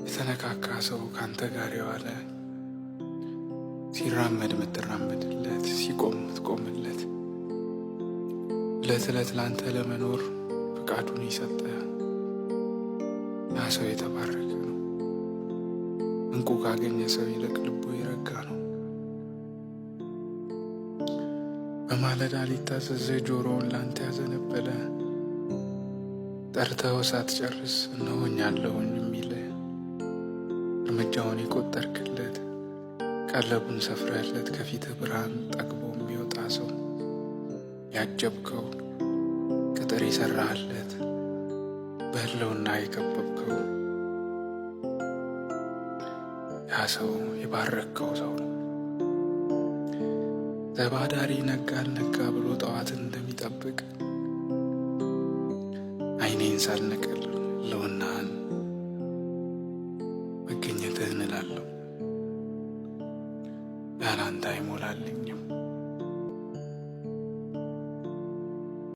የተነካካ ሰው ካንተ ጋር የዋለ ሲራመድ ምትራመድለት፣ ሲቆም ምትቆምለት፣ ዕለት ዕለት ላንተ ለመኖር ፈቃዱን የሰጠ ያ ሰው የተባረከ ነው። እንቁ ካገኘ ሰው ይልቅ ልቡ ይረጋ ነው። በማለዳ ሊታዘዝ ጆሮውን ላንተ ያዘነበለ፣ ጠርተው ሳትጨርስ እነሆኛለሁኝ የሚል እርምጃውን የቆጠርክለት፣ ቀለቡን ሰፍረህለት ከፊትህ ብርሃን ጠግቦ የሚወጣ ሰው ያጀብከው፣ ቅጥር የሰራህለት፣ በህልውና የከበብከው ያ ሰው የባረከው ሰው ነው። ተባዳሪ ነጋ አልነጋ ብሎ ጠዋትን እንደሚጠብቅ ዓይኔን ሳልነቅል ህልውናህን መገኘትህን እላለሁ። ያላንተ አይሞላልኝም።